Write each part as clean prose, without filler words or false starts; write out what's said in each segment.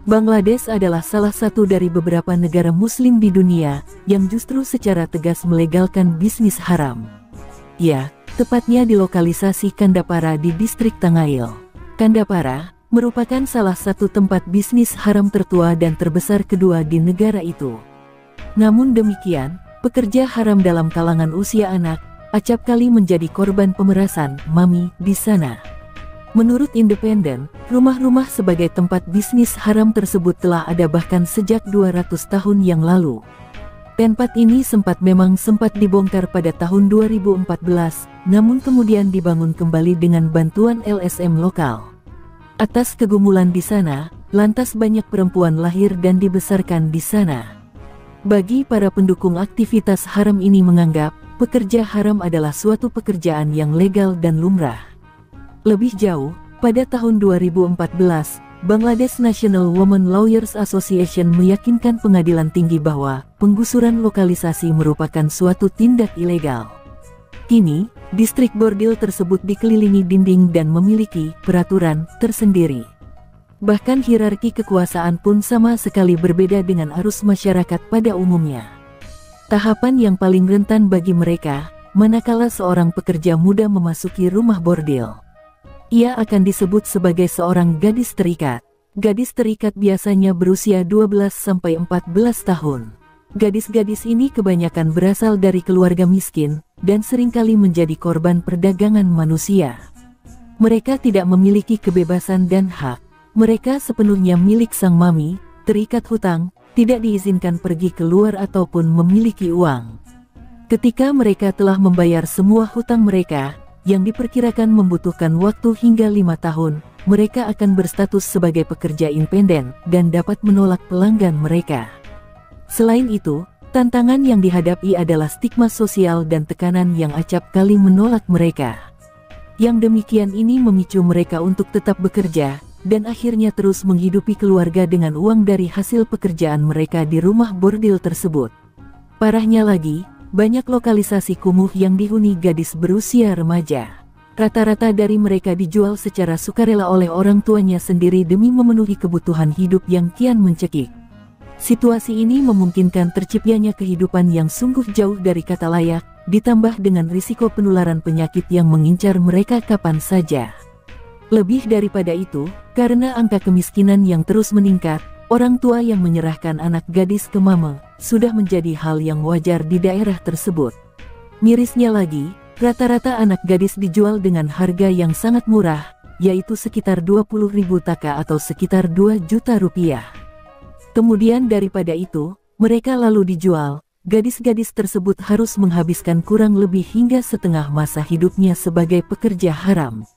Bangladesh adalah salah satu dari beberapa negara muslim di dunia yang justru secara tegas melegalkan bisnis haram. Ya, tepatnya di lokalisasi Kandapara di distrik Tangail. Kandapara merupakan salah satu tempat bisnis haram tertua dan terbesar kedua di negara itu. Namun demikian, pekerja haram dalam kalangan usia anak acap kali menjadi korban pemerasan mami di sana. Menurut Independen, rumah-rumah sebagai tempat bisnis haram tersebut telah ada bahkan sejak 200 tahun yang lalu. Tempat ini memang sempat dibongkar pada tahun 2014, namun kemudian dibangun kembali dengan bantuan LSM lokal. Atas kegumulan di sana, lantas banyak perempuan lahir dan dibesarkan di sana. Bagi para pendukung aktivitas haram ini menganggap, pekerja haram adalah suatu pekerjaan yang legal dan lumrah. Lebih jauh, pada tahun 2014, Bangladesh National Women Lawyers Association meyakinkan pengadilan tinggi bahwa penggusuran lokalisasi merupakan suatu tindak ilegal. Kini, distrik bordil tersebut dikelilingi dinding dan memiliki peraturan tersendiri. Bahkan hierarki kekuasaan pun sama sekali berbeda dengan arus masyarakat pada umumnya. Tahapan yang paling rentan bagi mereka, manakala seorang pekerja muda memasuki rumah bordil. Ia akan disebut sebagai seorang gadis terikat. Gadis terikat biasanya berusia 12-14 tahun. Gadis-gadis ini kebanyakan berasal dari keluarga miskin, dan seringkali menjadi korban perdagangan manusia. Mereka tidak memiliki kebebasan dan hak. Mereka sepenuhnya milik sang mami, terikat hutang, tidak diizinkan pergi keluar ataupun memiliki uang. Ketika mereka telah membayar semua hutang mereka, yang diperkirakan membutuhkan waktu hingga 5 tahun, mereka akan berstatus sebagai pekerja independen dan dapat menolak pelanggan mereka. Selain itu, tantangan yang dihadapi adalah stigma sosial dan tekanan yang acap kali menolak mereka. Yang demikian ini memicu mereka untuk tetap bekerja, dan akhirnya terus menghidupi keluarga dengan uang dari hasil pekerjaan mereka di rumah bordil tersebut. Parahnya lagi, banyak lokalisasi kumuh yang dihuni gadis berusia remaja. Rata-rata dari mereka dijual secara sukarela oleh orang tuanya sendiri demi memenuhi kebutuhan hidup yang kian mencekik. Situasi ini memungkinkan terciptanya kehidupan yang sungguh jauh dari kata layak, ditambah dengan risiko penularan penyakit yang mengincar mereka kapan saja. Lebih daripada itu, karena angka kemiskinan yang terus meningkat, orang tua yang menyerahkan anak gadis ke mama sudah menjadi hal yang wajar di daerah tersebut. Mirisnya lagi, rata-rata anak gadis dijual dengan harga yang sangat murah, yaitu sekitar 20.000 taka atau sekitar 2 juta rupiah. Kemudian daripada itu, mereka lalu dijual. Gadis-gadis tersebut harus menghabiskan kurang lebih hingga setengah masa hidupnya sebagai pekerja haram.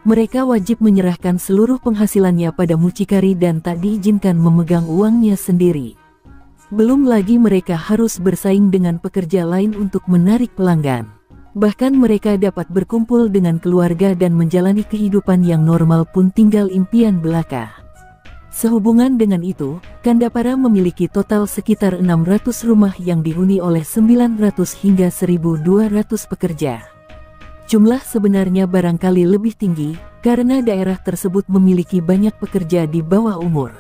Mereka wajib menyerahkan seluruh penghasilannya pada mucikari dan tak diizinkan memegang uangnya sendiri. Belum lagi mereka harus bersaing dengan pekerja lain untuk menarik pelanggan. Bahkan mereka dapat berkumpul dengan keluarga dan menjalani kehidupan yang normal pun tinggal impian belaka. Sehubungan dengan itu, Kandapara memiliki total sekitar 600 rumah yang dihuni oleh 900 hingga 1.200 pekerja. Jumlah sebenarnya barangkali lebih tinggi, karena daerah tersebut memiliki banyak pekerja di bawah umur.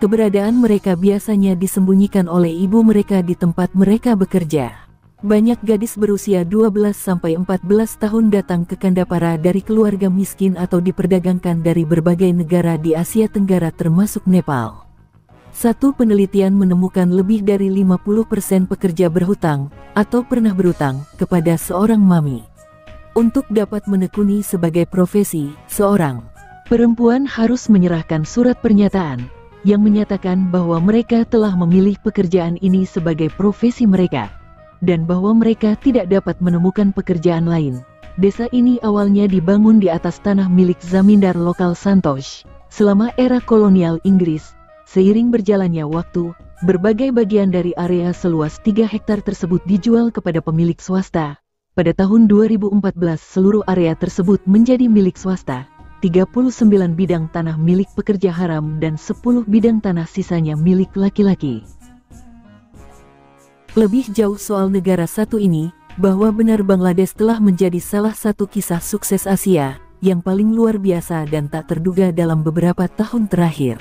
Keberadaan mereka biasanya disembunyikan oleh ibu mereka di tempat mereka bekerja. Banyak gadis berusia 12-14 tahun datang ke Kandapara dari keluarga miskin atau diperdagangkan dari berbagai negara di Asia Tenggara termasuk Nepal. Satu penelitian menemukan lebih dari 50% pekerja berhutang atau pernah berhutang kepada seorang mami. Untuk dapat menekuni sebagai profesi, seorang perempuan harus menyerahkan surat pernyataan yang menyatakan bahwa mereka telah memilih pekerjaan ini sebagai profesi mereka, dan bahwa mereka tidak dapat menemukan pekerjaan lain. Desa ini awalnya dibangun di atas tanah milik zamindar lokal Santosh. Selama era kolonial Inggris, seiring berjalannya waktu, berbagai bagian dari area seluas 3 hektar tersebut dijual kepada pemilik swasta. Pada tahun 2014 seluruh area tersebut menjadi milik swasta. 39 bidang tanah milik pekerja haram dan 10 bidang tanah sisanya milik laki-laki. Lebih jauh soal negara satu ini, bahwa benar Bangladesh telah menjadi salah satu kisah sukses Asia yang paling luar biasa dan tak terduga dalam beberapa tahun terakhir.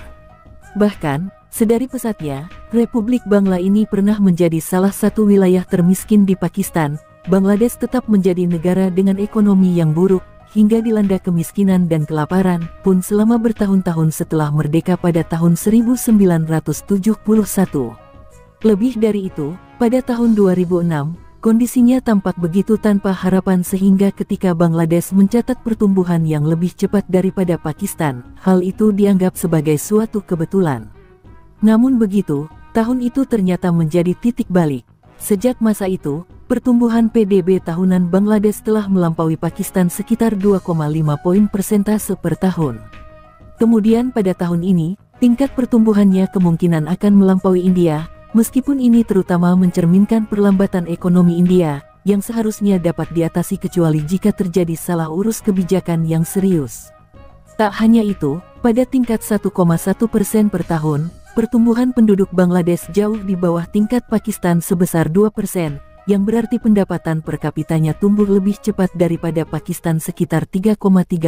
Bahkan, sedari pesatnya, Republik Bangla ini pernah menjadi salah satu wilayah termiskin di Pakistan. Bangladesh tetap menjadi negara dengan ekonomi yang buruk, hingga dilanda kemiskinan dan kelaparan pun selama bertahun-tahun setelah merdeka pada tahun 1971. Lebih dari itu, pada tahun 2006, kondisinya tampak begitu tanpa harapan sehingga ketika Bangladesh mencatat pertumbuhan yang lebih cepat daripada Pakistan, hal itu dianggap sebagai suatu kebetulan. Namun begitu, tahun itu ternyata menjadi titik balik. Sejak masa itu, pertumbuhan PDB tahunan Bangladesh telah melampaui Pakistan sekitar 2,5 poin persentase per tahun. Kemudian pada tahun ini, tingkat pertumbuhannya kemungkinan akan melampaui India, meskipun ini terutama mencerminkan perlambatan ekonomi India, yang seharusnya dapat diatasi kecuali jika terjadi salah urus kebijakan yang serius. Tak hanya itu, pada tingkat 1,1% per tahun, pertumbuhan penduduk Bangladesh jauh di bawah tingkat Pakistan sebesar 2%, yang berarti pendapatan per kapitanya tumbuh lebih cepat daripada Pakistan sekitar 3,3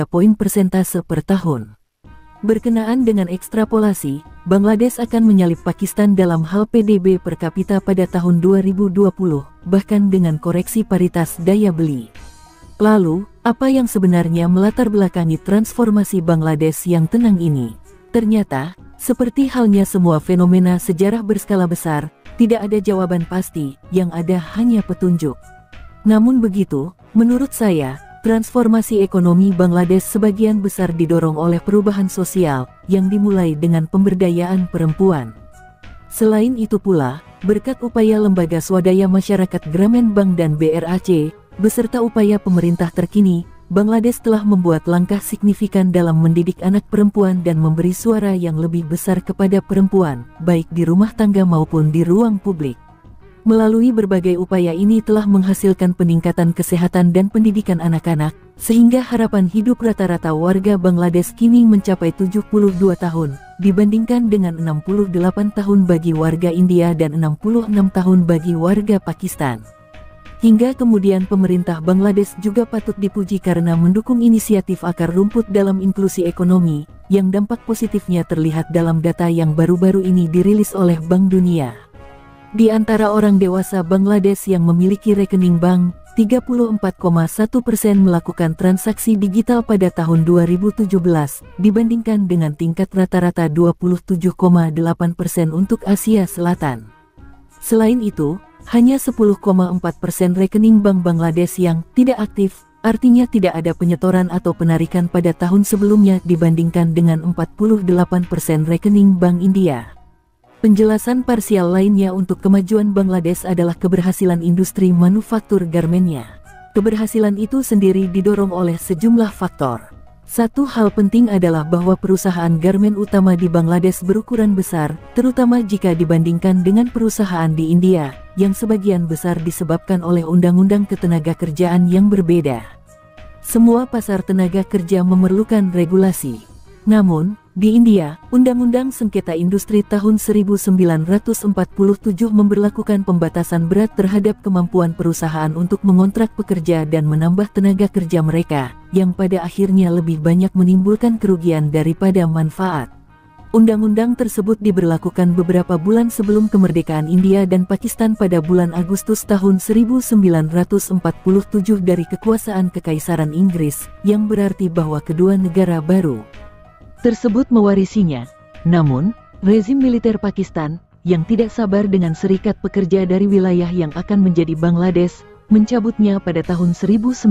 poin persentase per tahun. Berkenaan dengan ekstrapolasi, Bangladesh akan menyalip Pakistan dalam hal PDB per kapita pada tahun 2020, bahkan dengan koreksi paritas daya beli. Lalu, apa yang sebenarnya melatar belakangi transformasi Bangladesh yang tenang ini? Ternyata, seperti halnya semua fenomena sejarah berskala besar, tidak ada jawaban pasti, yang ada hanya petunjuk. Namun begitu, menurut saya, transformasi ekonomi Bangladesh sebagian besar didorong oleh perubahan sosial, yang dimulai dengan pemberdayaan perempuan. Selain itu pula, berkat upaya lembaga swadaya masyarakat Grameen Bank dan BRAC, beserta upaya pemerintah terkini, Bangladesh telah membuat langkah signifikan dalam mendidik anak perempuan dan memberi suara yang lebih besar kepada perempuan, baik di rumah tangga maupun di ruang publik. Melalui berbagai upaya ini telah menghasilkan peningkatan kesehatan dan pendidikan anak-anak, sehingga harapan hidup rata-rata warga Bangladesh kini mencapai 72 tahun, dibandingkan dengan 68 tahun bagi warga India dan 66 tahun bagi warga Pakistan. Hingga kemudian pemerintah Bangladesh juga patut dipuji karena mendukung inisiatif akar rumput dalam inklusi ekonomi, yang dampak positifnya terlihat dalam data yang baru-baru ini dirilis oleh Bank Dunia. Di antara orang dewasa Bangladesh yang memiliki rekening bank, 34,1% melakukan transaksi digital pada tahun 2017, dibandingkan dengan tingkat rata-rata 27,8% untuk Asia Selatan. Selain itu, hanya 10,4% rekening bank Bangladesh yang tidak aktif, artinya tidak ada penyetoran atau penarikan pada tahun sebelumnya dibandingkan dengan 48% rekening bank India. Penjelasan parsial lainnya untuk kemajuan Bangladesh adalah keberhasilan industri manufaktur garmennya. Keberhasilan itu sendiri didorong oleh sejumlah faktor. Satu hal penting adalah bahwa perusahaan garmen utama di Bangladesh berukuran besar, terutama jika dibandingkan dengan perusahaan di India, yang sebagian besar disebabkan oleh undang-undang ketenagakerjaan yang berbeda. Semua pasar tenaga kerja memerlukan regulasi. Namun, di India, Undang-Undang Sengketa Industri tahun 1947 memberlakukan pembatasan berat terhadap kemampuan perusahaan untuk mengontrak pekerja dan menambah tenaga kerja mereka, yang pada akhirnya lebih banyak menimbulkan kerugian daripada manfaat. Undang-undang tersebut diberlakukan beberapa bulan sebelum kemerdekaan India dan Pakistan pada bulan Agustus tahun 1947 dari kekuasaan Kekaisaran Inggris, yang berarti bahwa kedua negara baru tersebut mewarisinya. Namun, rezim militer Pakistan, yang tidak sabar dengan serikat pekerja dari wilayah yang akan menjadi Bangladesh, mencabutnya pada tahun 1958.